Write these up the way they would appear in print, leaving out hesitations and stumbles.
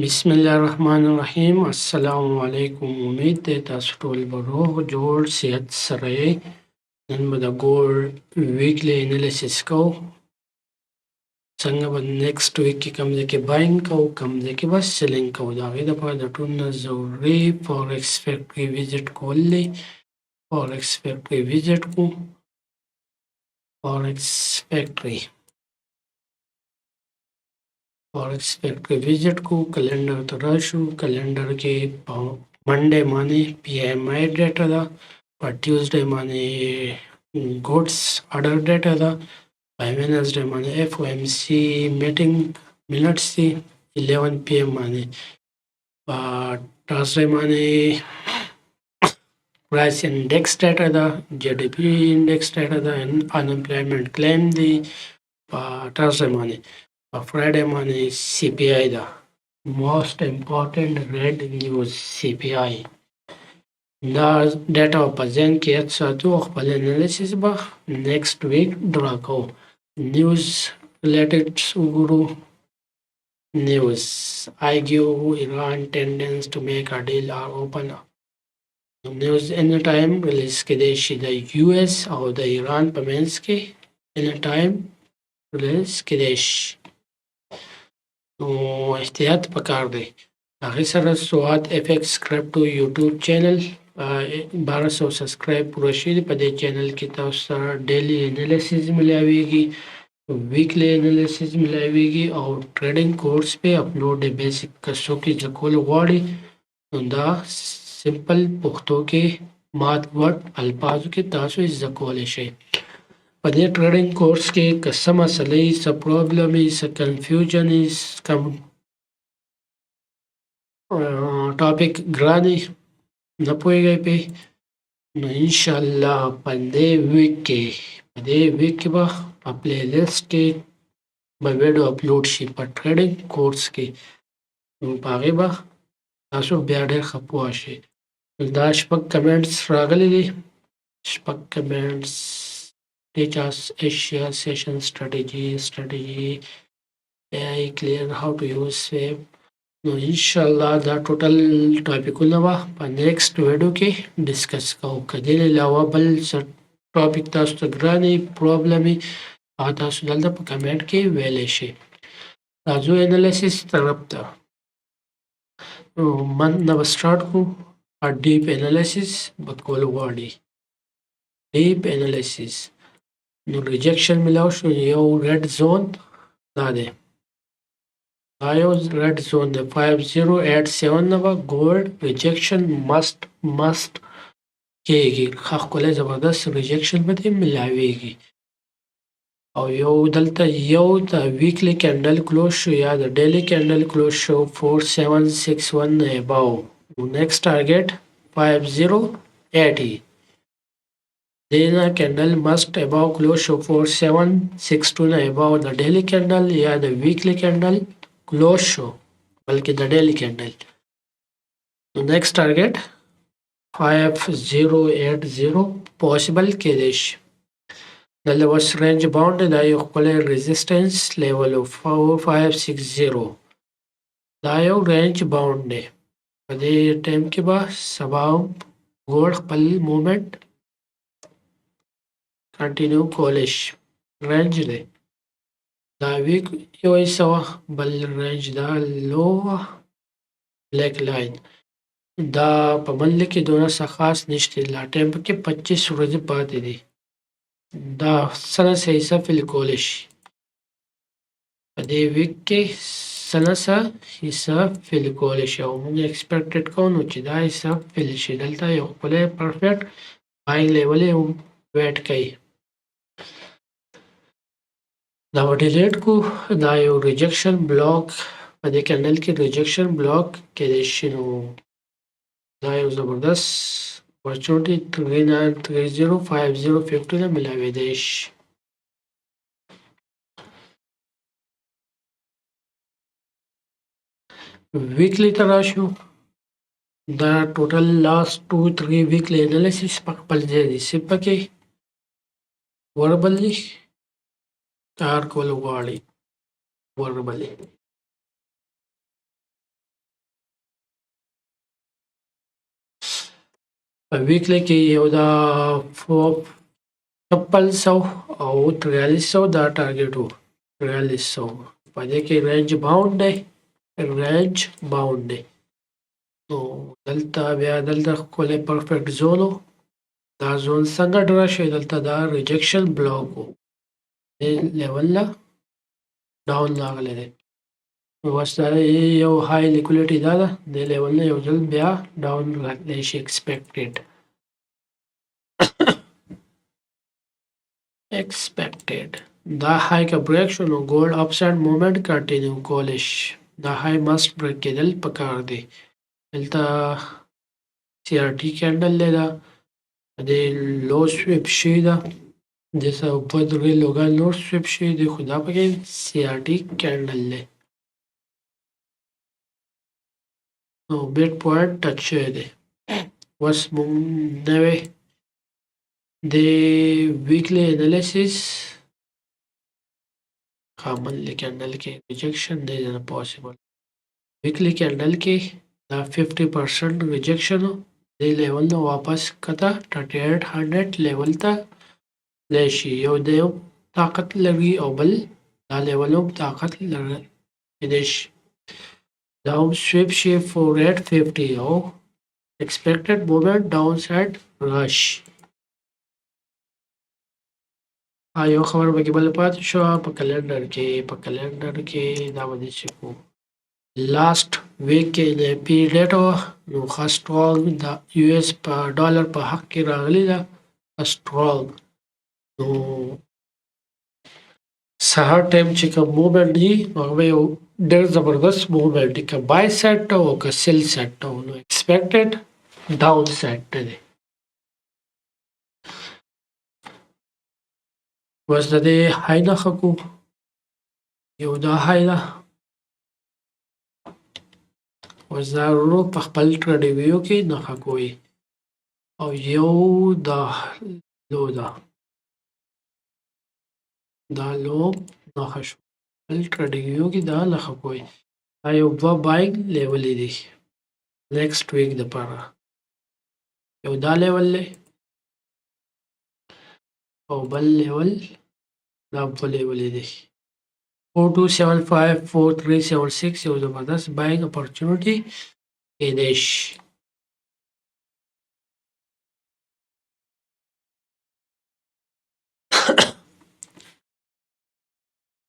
बिस्मिल्लाहिर्रहमानिर्रहीम। अस्सलामु अलैकुम। उम्मीद है तासु टोल به روغ جوړ صحت سره یې. نن به د ګولډ ویکلی انالیسس کوو. څنګه به نیکسټ ویک کې کوم ځای کې باینګ کوو، کوم ځای کې به سیلینګ کوو. د هغې دپاره د ټول نه ضروري فارکس فیکټري وزټ کول دی. فارکس فیکټري وزټ کړو. فارکس فیکټري وزټ کو. کلندر ته راشو. کلندر کې په منډے باندې پی ایم آی ډیټا ده، په ټیوزډے باندې ګوډس اډر ډیټا ده، په وینسډے باندې اف او ام سی میټینګ منټس دي 11 پی ایم باندې. په ټرزډے باندې پرایس انډیکس ډیټا ده، جی ډي پی انډیکس ډیټا ده، ان امپلایمنٹ کلیم دی په ټرزډے باندې. په فرایډے باندې سی پی آی ده، موسٹ امپورټنٹ ریډ نیوز سی پی آی. دا ډیټا په ذهن کې یاد ساتو او خپل انالیسس به نیکسټ ویک ډرا کوو. نیوز ریلیټډ وګورو. نیوز I give Iran tendence to make a deal or open نیوز any time ریلیز کېدای شي د یو ایس او د ایران په منځ کې any time ریلیز کېدای شي. نو احتیاط پکار دی. هغې سره سواد اف ایکس کرپټو یوټیوب چینل 1200 سبسکرایب پوره شوي دي. په دې چینل کې تاسو سره ډیلی انالیسز ملاویږي، ویکلی انالیسز ملاویږي او ټریډینګ کورس په اپلوډ دی. بیسیک که څوک یې زده کول غواړي نو دا سمپل پښتو کې مات ورډ الفاظو کې تاسو یې زده کولی شئ. په دې ټریډینګ کورس کې که څه مسله وي، څه پرابلم وي، څه کنفیوژن وي، کوم ټاپک ګران وي، نه پوهیږئ پې، نو انشاءالله په دې ویک کې به په پلی لیست کې به ویډیو اپلوډ شي په ټریډینګ کورس کې. نو په هغې به تاسو بیا ډېر ښه پوه شئ. دا شپږ کمنټس راغلي دي. شپږ کمنټس teach us Asia session strategy AI clear how to use Swift. نو انشاءالله دا ټوټل ټاپکونه به په نیکسټ ویډیو کې ډسکس کوو. که دې نه علاوه بل څه ټاپک تاسو ته ګران وي، پرابلم وي، هغه تاسو دلته په کمنټ کې ویلی شئ. راځو انالیسس طرف ته. نه به سټارټ کړو. ډیپ انالیسس به کول غواړي. ډیپ انالیسس نو ریجیکشن ملاو شو. یو ریډ زون دا دی، دا یو ریډ زون دی. 5087 نه به ګولډ ریجیکشن مست کېږي. ښه ښکلی زبردست ریجیکشن به دې ملاویږي. او یو دلته یو د ویکلی کینډل کلوز شو یا د ډیلی کینډل کلوز شو 4761 نه اباو. نیکسټ ټارګیټ 5080. دینا کینډل مست اباو کلوز شو 4762 نه اباو د ډیلی کینډل یا د ویکلی کینډل کلوز شو، بلکې د ډیلی کینډل. نو نیکسټ ټارګیټ 5080 پوسیبل کېدای شي. دلته اوس رینج باونډ دی. دا یو ښکلی ریزسټنس لیول 4560. دا یو رینج باونډ دی. په دې ټایم کې به سبا ګولډ خپل مومنټ کنټینیو کولی شي. رینج دی. دا ویک یو ایسه وه، بل رینج دا لو وه، بلیک لاین. دا په منډه کې دونه څه خاص نشته. لا ټایم پکې 25 ورځې پاتې دي. دا څه نه څه حصه فل کولی شي. په دې ویک کې څه نه څه حصه فل کولی شي او موږ ایکسپیکټډ کوو نو چې دا حصه فل شي. دلته یو ښکلی پرفیکټ باینګ لیول یې ویټ کوي. دا به ډیلیټ کو. دا یو ریجیکشن بلاک په دې کینډل کې ریجیکشن بلاک کېدای شي. نو دا یو زبردست اپورچونټي 39305050 نه ملاویدای شي. ویکلی ته راشو. دا ټوټل لاست 2-3 ویکلی انالیسس په خپل ځای دي. صرف پکې وربل دي کار کول غواړي. وربلې په ویکلی کې یو دا 5600 او 4300 دا ټارګټ وو 4300 په دې کې رینج باونډ دی نو دلته بیا دلته ښکلی پرفیکټ زون و دا زون څنګه ډرا شوی دلته دا ریجکشن بلاک و دې لیول نه ډاون راغلی دی بس دا یو های لیکولیټي دا ده دې لیول نه یو ځل بیا ډاون راتلی شي expected دا های که بریک شو نو ګولډ اپ ساید موومنټ کنټینیو کولی شي دا های مست بریک کېدل پکار دی دلته سی آر ټي کینډل دی دا دې لو سویپ شوي ده دې سره اوپر درې لوګان نور سویپ شوي دي خو دا پکې سی آر ټي کینډل دی نو بیټ پوینټ ټچ شوی دی اوس مونږ نوی د ویکلی انالیسیس monthly candle کې ریجکشن دی نه پاسبل ویکلی کینډل کې دا 50% ریجکشن دی لیول نو واپس کته 3800 لیول ته لشي یو دی طاقت لري او بل دا لیول طاقت لري دیش دا سویپ شي 4850 او expected movement downside rush یو خبر به کې بل پاتې شو په کلندر کې دا باندې چې کو لاست ویک کې د پی ډیټ نو خاصټرال د یو اس په ډالر په حق کې راغلی دا خاصټرال نو سهار ټایم چې کوم موومنټ دی هغه یو ډېر زبردست موومنټ دی که بای سیټ او که سیل سیټ نو ایکسپیکټډ ډاون سیټ دی اوس د دې های نښه کو یو دا های ده اوس دا ورو په خپل ټریډ کې نښه کوئ او یو دا لو ده دا لو نښه شو خپل ټریډ کې دا نښه کوئ دا یو دوه بایینګ لیولې دي نیکسټ ویک دپاره یو دا لیول دی او بل لیول دا په لیولې دی 4275 4376 یو زبردست بایینګ اپورچونټي کېدی شي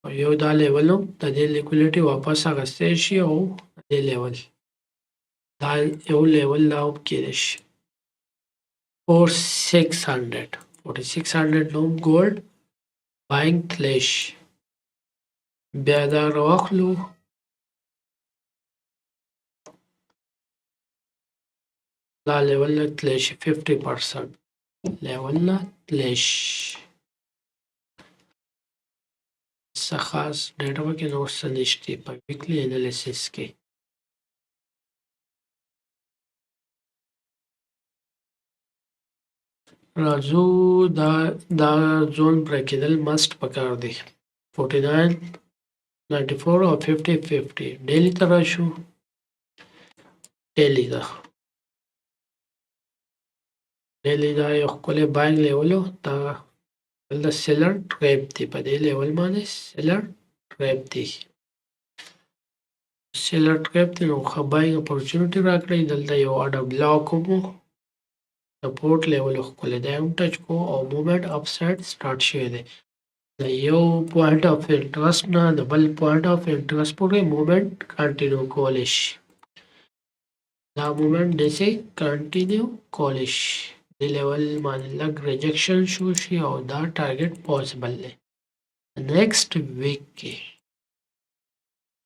او یو دا لیول د دې لیکولیټي واپس اخیستی شي او دې لیول دا یو لیول دا کېدی شي 4600 نوم ګولډ بایینګ تلی شي بیا دا راواخلو دا لیول نه تلی شي 50% لیول نه تلی شي څه خاص ډیټا پکې نور څه نشته په ویکلی انالیسیس کې راځو دا زون بریک کېدل مست پکار دی 49 94 او 50 50 ډیلی ته راشو ډیلی دا یو ښکلی بایینګ لیولو دا دلته سیلر ټریپ دی په دې لیول باندې سیلر ټریپ دی نو ښه بایینګ اپورچونټي راکړی دلته یو اډر بلاک ومو سپورټ لیول ښکلی دی هم ټچ کو او موومنټ اپ ساید سټارټ شوی دی د یو پوینټ اف انټرست نه د بل پوینټ اف انټرست پورې موومنټ کنټینیو کولی شي دا موومنټ داسې کنټینیو کولی شي دې لیول باندې لږ ریجکشن شو شي او دا ټارګټ پاسبل دی نیکسټ ویک کې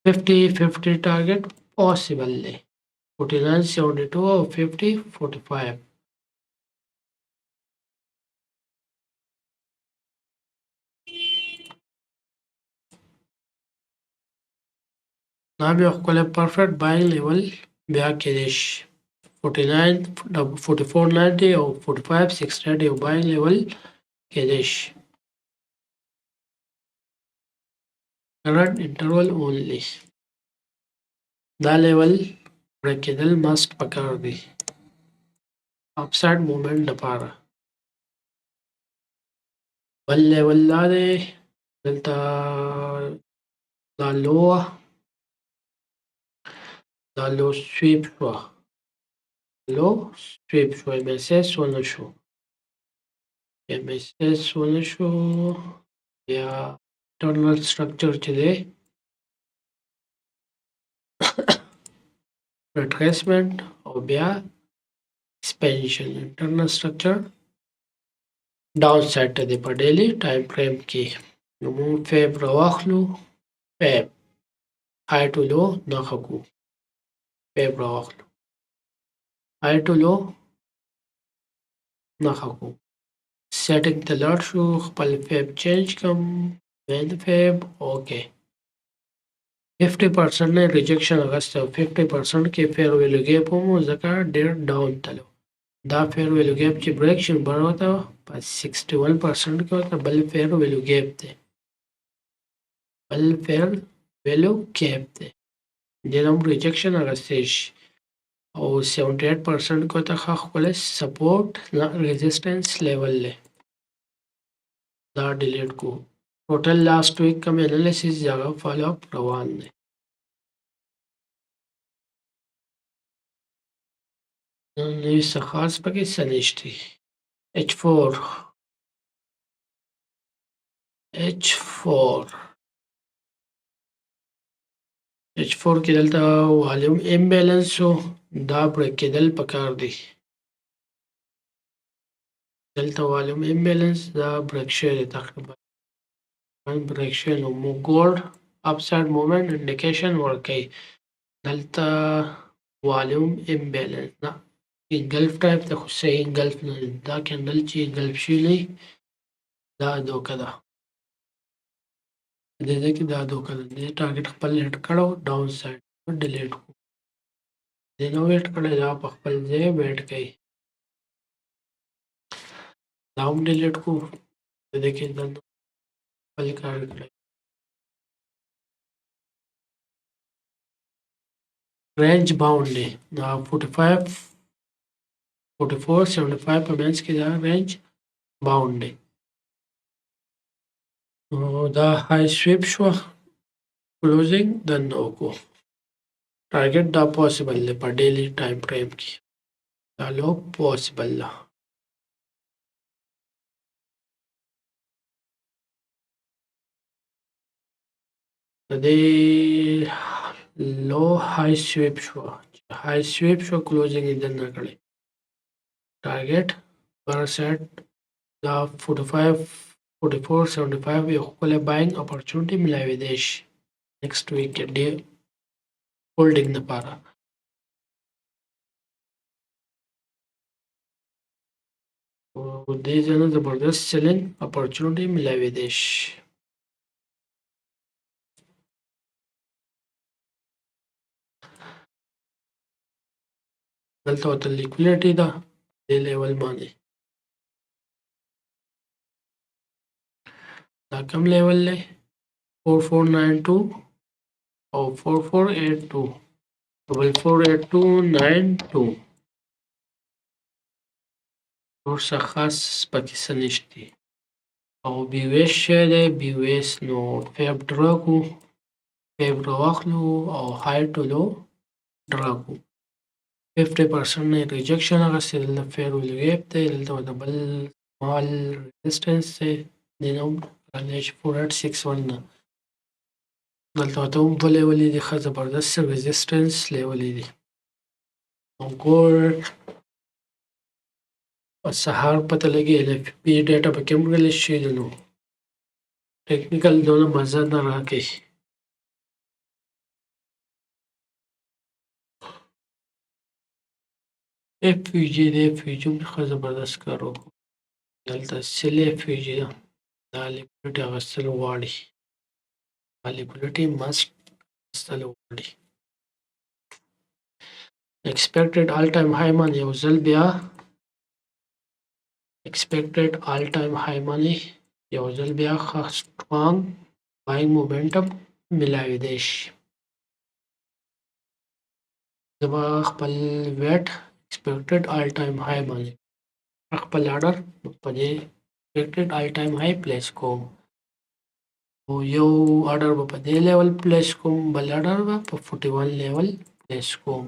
50 ټارګټ پاسبل دی 49 72 او 50 45 دا بیا ښکلی پرفیکټ بایینګ لیول بیا کېدی شي 4490 او 4568 یو بایینګ لیول کېدی شي کرنټ انټرول اونلی دا لیول بریک کېدل مست پکار دی upside movement لپاره. بل لیول دا دی دلته دا لو سویپ شو MSS ونه شو بیا internal structure چې دی retracement او بیا expansion. internal structure ډاون سایډ ته دی په ډیلی ټایم فریم کې. نو موږ فیب راواخلو فیب های ټو لو نښه کړو فیب راواخلو های ټو لو نښه کړو سیټینګ ته لاړ شو خپل فیب چینج کړم مین فیب اوکې 50% نه ریجکشن اغسته او 50% کې فیر ویلو ګیپ هم ځکه ډیر ډاون تلو دا فیر ویلو ګیپ چې بریک شي بر وته په 61% کې ورته بل فیر ویلو ګیپ دی دین هم ریجکشن اغسته شي او 78% کو ته خپل سپورټ ریزिस्टेंस لیول له دا ډیلیټ کو ټوټل لاست ویک کم انالیسس ځای فالو اپ روان دی نو څه خاص پکې سنشتي H4 کې دلته والیوم امبیلنس دا بریک کېدل پکار دی دلته والیوم امبیلنس دا بریک شوی دی تقریبا بریک شوی نو مو ګولډ اپساید موومنت انډیکیشن ورکوي دلته والیوم امبیلنس نه انګلف ټایپ ته خو صحیح انګلف نه دا کیندل چې انګلف شوی دا دوکه ده دې کې دا دوکه ده دې ټارګټ خپل هټ کړو ډاون سایډ ډیلیټ کو دې نو ویټ کړی دا په خپل ځای ویټ کوي دا هم ډیلیټ کو دې کې دا خپل کار کړی رینج باوند دی دا 45 44 75 په منځ کې دا رینج باوند دی دا های سویپ شو کلوزینګ د نوکو ټارګټ دا پوسیبل دی په ډیلی ټایم فریم کې دا لو پوسیبل ده د دې لو های سویپ شو کلوزینګ یې دننه کړی ټارګټ پر سیټ دا 45 44 75 یو خپل باینګ اپورچونټی ملاوي دی شي نیکسټ ویک کې ډی هولډینګ لپاره او دې ځنه زبردست سیلینګ اپورچونټی ملاوي دی شي دلته ورته لیکولیټي ده دې لیول باندې دا کم لیول دی 4492 او 4482 448292 نور څه خاص پکې څه نشته او بیویس شی دی بیویس نو فیب ډراکو فیب راواخلو او های ټو لو ډراکو 50% نه ریجکشن اغستی دلته فیر ویلو ګیپ دی دلته ورته بل سمال ریزسټنس دی دې نه هم راځي چې 4861 نه دلته ورته هم دوه لیولې دي ښه زبردست ریزسټنس لیولې دي نو ګولډ په سهار پته لګي LFP ډیټا پکې هم ریلیز شوي دي نو ټیکنیکل دونه مزه نه راکوي FVG دی FVG هم ښه زبردست کار وکړو دلته سیل FVG ده دا لیکولیټي اغوستل غواړي دا لیکولیټي ماسک اغوستل غواړي expected all time high باندې یو ځل بیا expected all time high باندې یو ځل بیا ښه strong buying momentum ملاوي دی شي زه به خپل ویټ expected all time high باندې خپل آرډر په دې expected all time high پلیس کوم او یو آرډر به په دې لیول پلیس کوم بل آرډر به په 41 لیول پلیس کوم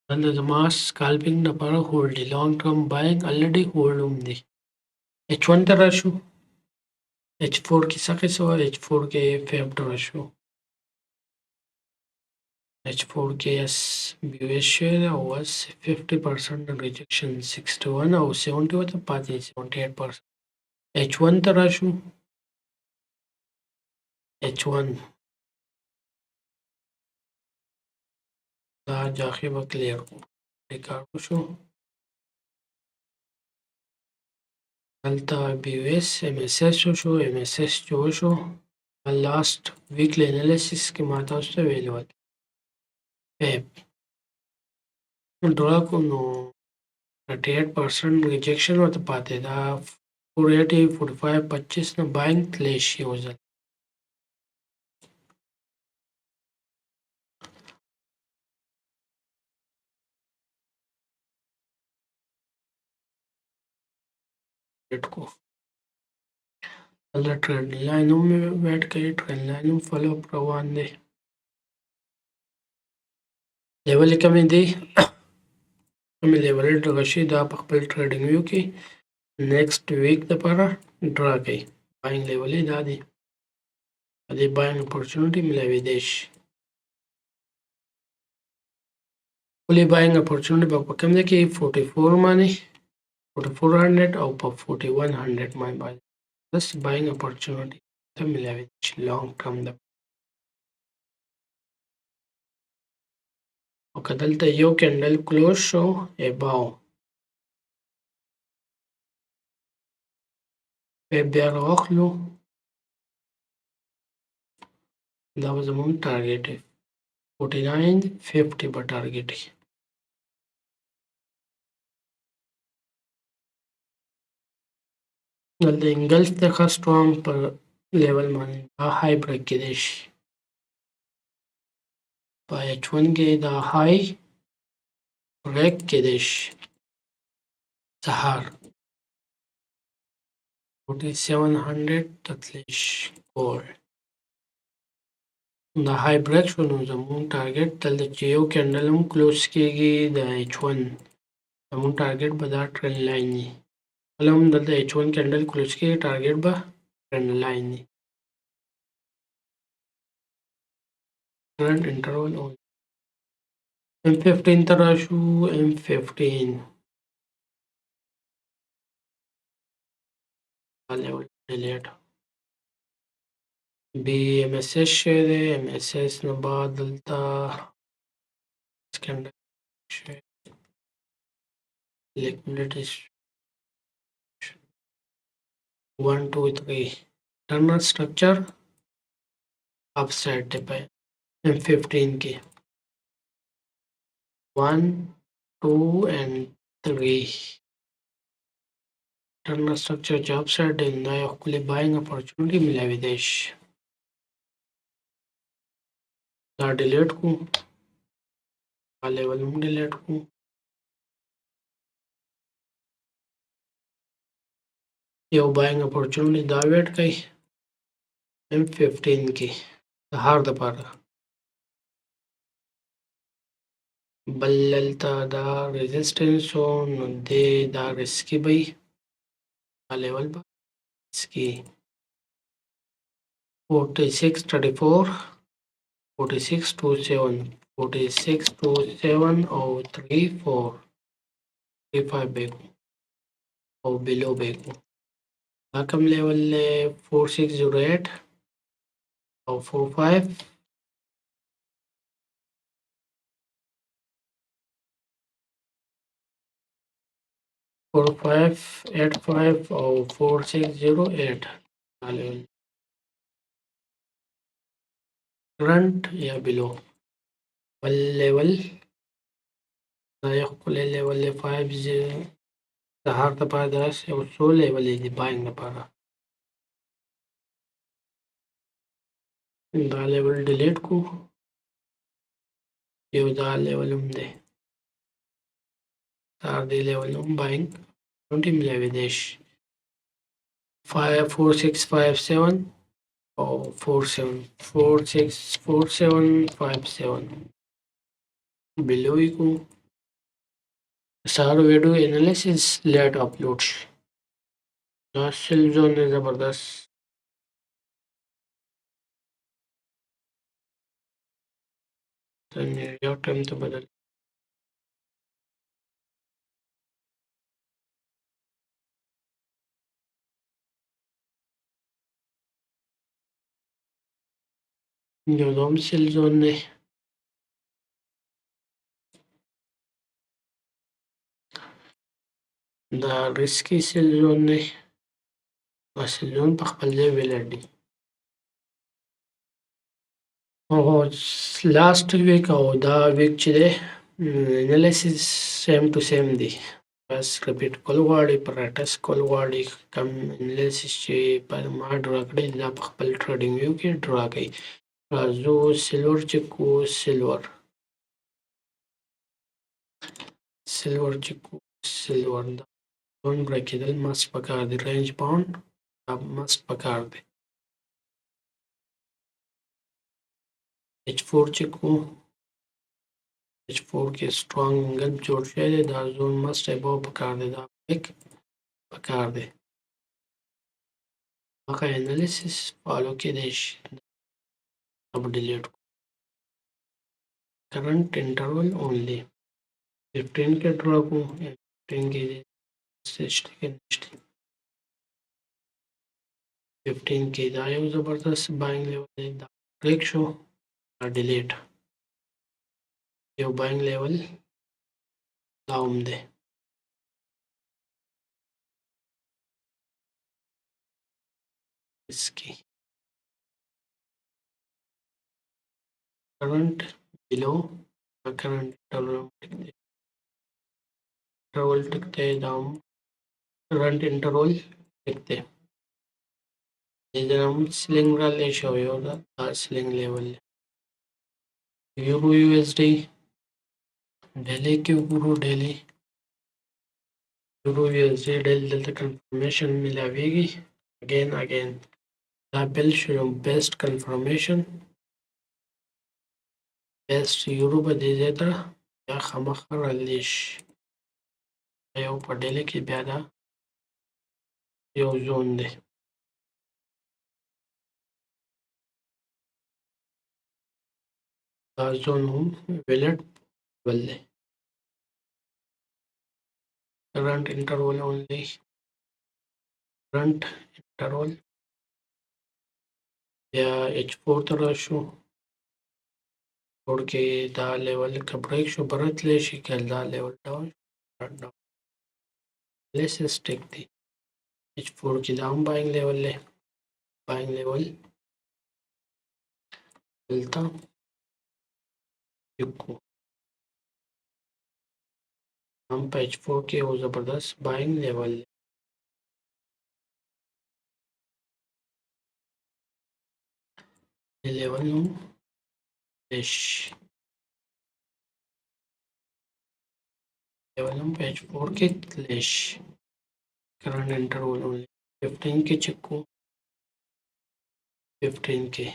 دلته زما scalping لپاره هولډ دی long term buying already هولډ هم دی H1 ته راشو H4 کې څه قصه وه H4 کې فیب ته راشو H4 کې BOS شوی دی او was 50% rejection 61 او 70 ورته پاتې 78% H1 ته راشو H1 دا جاخې به کلیر کړو ریکارډ وشو دلته BOS MSS وشو MSS چې وشو لاست ویکلی انالیسیس کې ما تاسو ته ویلي وه فیب ډرا کړو نو 38% ریجیکشن ورته پاتې دا 480 45 25 نه باینګ تلی شي یو ځل ویټ کو دلته ټرینډ لاین هم ویټ کوي ټرینډ لاین هم فالو اپ روان دی لیول یې کمې دی کمې لیول ډغه شي دا په خپل ټریډینګ ویو کې نیکسټ ویک دپاره ډرا کوي باینګ لیول یې دا دی په دې باینګ اپورچونټي ملاویدی شي ولې باینګ اپورچونټي به په کوم ځای کې 44 باندې 4400 او په 4100 باندې بس باینګ اپورچونټي ته ملاویدی شي لانګ ټرم دپاره او که دلته یو کینډل کلوز شو اباو بیا راواخلو دا به زموږ ټارګټ دی 4950 به ټارګټ وي دلته انګلف دی ښه سټرانګ په لیول باندې دا های بریک کیدی شي په H1 کې دا های بریک کیدی شي سهار 4700 ته تللی شي کول دا های بریک شو نو زموږ ټارګټ دلته چې یو کینډل هم کلوز کیږي د H1 زموږ ټارګټ به دا ټرینډ لاین وي کله هم دلته H1 کینډل کلوز کیږي ټارګټ به ټرینډ لاین وي کرنٹ انټرول اون M15 ته راشو M15 دا لیول ډیلیټ BMSS شوی دی MSS نه بعد دلته سکینډل شوی liquidity 1 2 3 internal structure upside دی په M15 کې 1 2 and 3 internal structure چې upside دی دا یو ښکلی buying opportunity ملاویدی شي دا ډیلیټ کړو دا لیول هم ډیلیټ کړو یو buying opportunity دا ویټ کوي M15 کې سهار دپاره بل دلته دا ریزسټنس و نو دی دا رسکي به وي دا لیول به رسکي 4634 4627 4627 او 34 35 به او بلو به دا کوم لیول دی 4608 او 45 4585 او 4608 دا لیول کرنٹ یا بلو بل لیول دا یو ښکلی لیول دی 50 سهار دپاره داسې یو څو لیولې دي باینګ دپاره دا لیول ډیلیټ کو یو دا لیول هم دی دا دې لیول هم باینګ ټونټي ملاویدی شي 54657 او 47 below کو سهار ویډیو انالیسس لیټ اپلوډ شي دا سیل زون دی زبردست یو ټایم ته بدل یو دوم سیل زون دی دا ریسکی سیل زون دی دا سیل زون په خپل ځای ویلر دی او لاست ویک او دا ویک چې دی انالیسس سیم ټو سیم دی بس ریپیټ کول غواړي پریکټس کول غواړي کم انالیسس چې ما ډرا کړی دا په خپل ټریډینګ ویو کې ډرا کوي راځو سیلور چیک کو سیلور چیک کو سیلور دا زون بریک کېدل مست پکار دی رینج باونډ دا مست پکار دی H4 چیک کو H4 کې سترونګ گپ جوړ شوی دی دا زون مست ابو پکار دی دا بریک پکار دی هغه انالیسس فالو کېدای شي اب ډیلیټ کرنٹ انټرول اونلی 15 کې ډرا کو 15 کې سټیک نشته 15 کې دا یو زبردست باینګ لیول دی دا بریک شو ډیلیټ یو باینګ لیول داوم دی اسکی current below current interval टिकते down current interval टिकते इधर हम स्लिंग वाले show होगा sling level euro USD daily के ऊपर daily euro USD daily तक confirmation मिलावेगी अगेन दा बिल show best confirmation best euro په دې ځای ته یا خامخا رالی شي یو په ډیلی کې بیا دا یو زون دی دا زون هم ویلټ بل دی current interval only current interval या H4 ته راشو کې دا لیول که بریک شو برتلی شي که دا لیول ډاون لیسس ټیک دی H4 کې دا هم باینګ لیول دی باینګ لیول دلته یکو هم په H4 کې یو زبردست باینګ لیول دی لیول هم لیول هم په H4 کې تلی شي کرنٹ انټرول 15 کې چیک کو 15 کې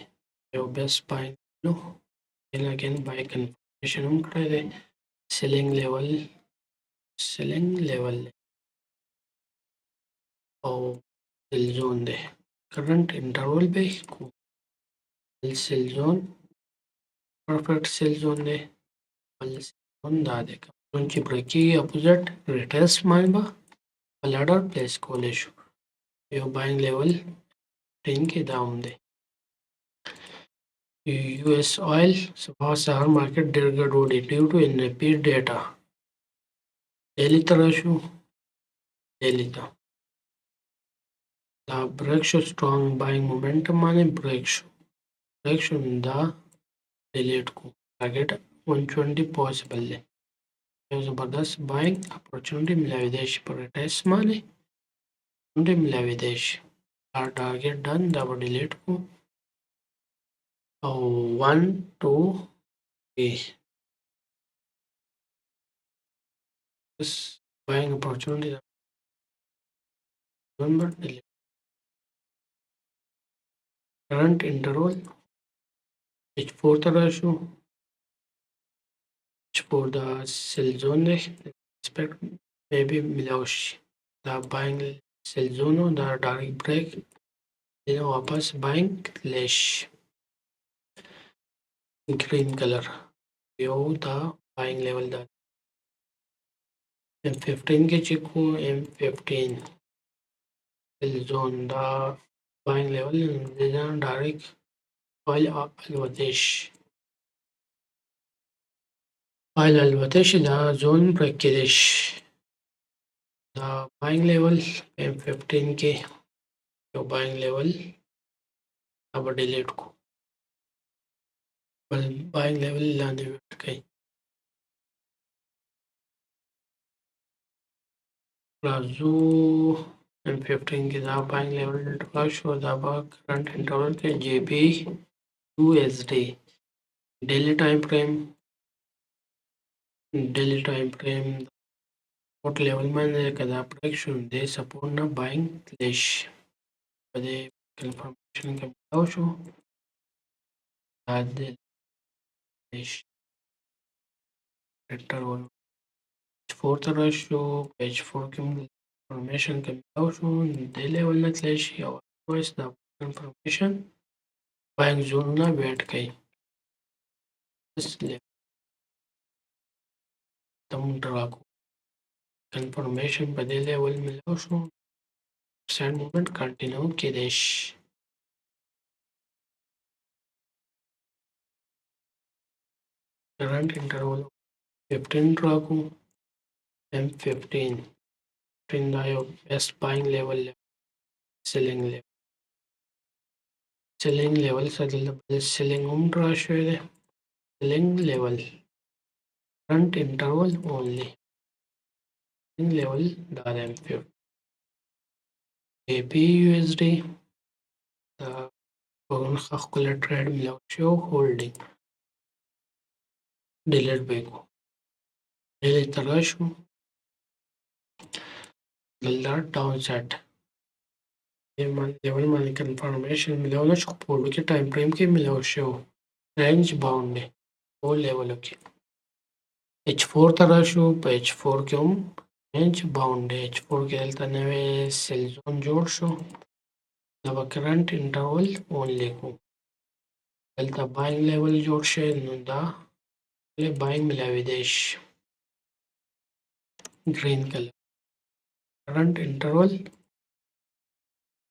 یو بیسټ باینګ نو اگین باي کنفرمیشن هم کړی دی سیلینګ لیول او سیل زون دی کرنٹ انټرول به کو سیل زون پرفیکټ سیل زون دی بل سیل زون دا دی کوم چې بریکي اپوزټ ریټیسټ باندې به لډر پلیس کولی شو یو باینګ لیول 10 کې داون دی US oil سهار مارکیټ ډېر ګډوډ دی ډیو ټو ان ریپیټ ډیټا ډیلی ته راشو ډیلی ته دا بریک شو سترونګ باینګ مومنټم باندې بریک شو دا ډیلیټ کو ټارګټ 120 پوسیبل دی یو زبردست باینګ اپورچونټی ملاویدی شي پر ټیسټ باندې اپورچونټی ملاویدی شي دا ټارګټ ډن دا به ډیلیټ کو 1 2 3. This buying opportunity. November 11. Current interval H4 ratio H4 the sell zone expect maybe Milosh the buying sell zone the direct break then वापस buying lesh green color yo the buying level the M15 के chikoo M15 sell zone the buying level then direct oil الوتش oil الوتش the zone break كدش the buying level M15 के जो buying level अब delete को buying level लाने बैठ गई palazzo M15 के दा buying level flush और दाबा current interval के JB USD daily time frame support level में कदा prediction दे support ना buying flash पदे confirmation के बताओ शो आदे flash interval fourth ratio page 4 के information के बताओ शो दे level ना flash या otherwise the information buying zone ना बैठ गई इसलिए तुम ड्राको confirmation पदे level मिलाओ शो send movement continue किदेश current interval 15 ड्राको M15 dayo best buying level selling level selling ratio ಇದೆ selling level current interval only selling level दार M15 AP USD خاخ trade मिलाओ show holding delete ಬೇಕು delete ratio गल्ला downside level माने confirmation मिलाओ ना support के time frame के मिलाओ show range bound है वो level के H4 ratio H4 के range bound है H4 के तने में sell zone जोड़ शो दबा current interval only को delta buying level जोड़ शे नुदा ले buying मिलावे देश green color current interval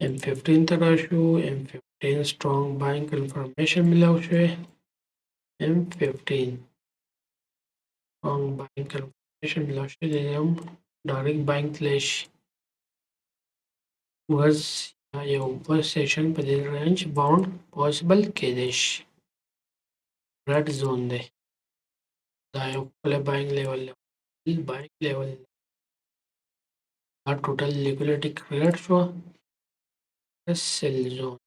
M15 ratio M15 strong buying confirmation मिलाओ शे M15 strong buying confirmation मिलाओ शे दे हम direct buying flash was your session पर range bound possible केदेश red zone दे दायो buying level our total liquidity created for the sell zone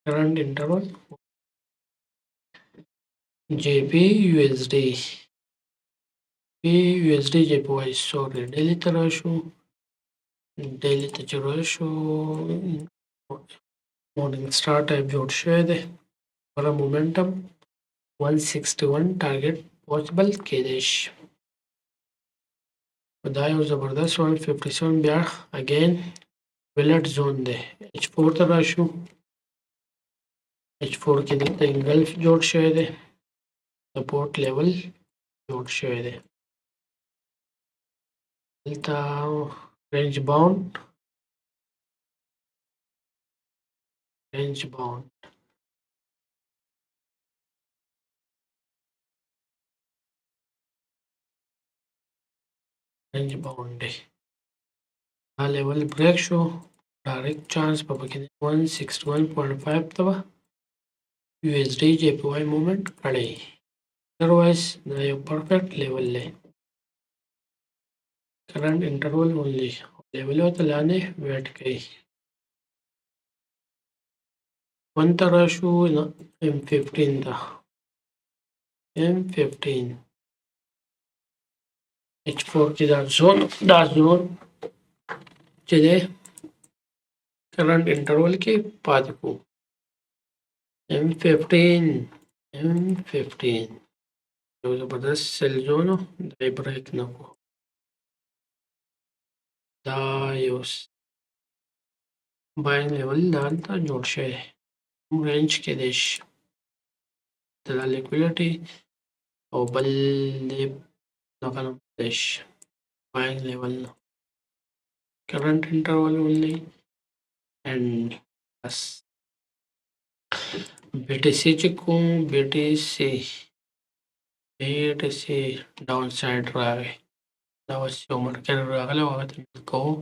current interval JP USD USD JPY sorry daily ratio morning start type जोड़ शे और momentum 161 target possible केदेश दायो जबरदस्त 157 ब्याह again bullet zone दे H4 ratio H4 के लिए engulf जोड़ शे support level जोड़ शे range bound range bound level break show direct chance पपकिन 161.5 तबा USD JPY movement खड़े otherwise the perfect level ले current interval only level हो तो लाने बैठ गई M1 ته راشو نه M15 ته M15 H4 کې دا زون چې دی کرنٹ انټرول کې پاتې کو M15 یو زبردست سیل زون دی بریک نه کو دا یو باینګ لیول دلته جوړ شوی رینج کې دی د لیکویډیټي او بل دی دغه نوم دی باینګ لیول current interval only and plus BTC چې کوم BTC ډاون سایډ راغی دا اوس یو مارکر راغلی هغه ته کوو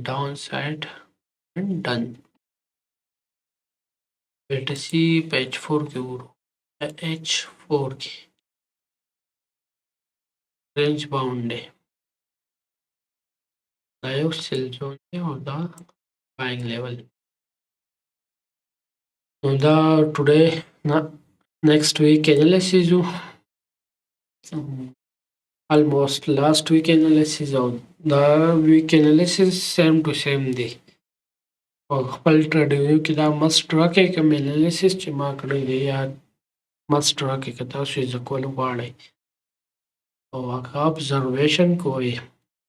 ډاون سایډ and done BTC په H4 کې ورو H4 کې رینج باوند دی دا یو سیل زون دی او دا باینګ لیول نو دا ټوډے next week analysis almost last week analysis او دا week analysis same to same دی او خپل ټریډینګ کې دا مست راکې کوم انالیسس چې ما کړی دی یا مست راکې که تاسو یې زده کول غواړئ او هغه ابزرویشن کوئ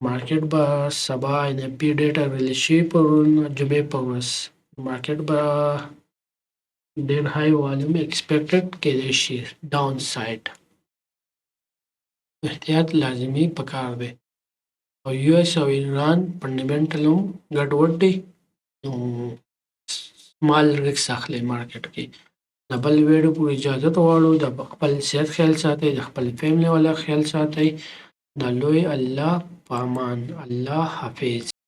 مارکیټ به سبا NFP ډیټا ریلیز شي پرون جمعې په ورځ مارکیټ به ډېر های والیوم ایکسپیکټډ کېدای شي ډاون سایډ احتیاط لازمي پکار دی او US او ایران فنډامنټل هم ګډوډ دی نو سمال رکس اخلي مارکیټ کې د بل ویډیو پورې اجازه غواړو د خپل صحت خیال ساتئ د خپل فیملی والا خیال ساتئ د لوی الله په امان الله حافظ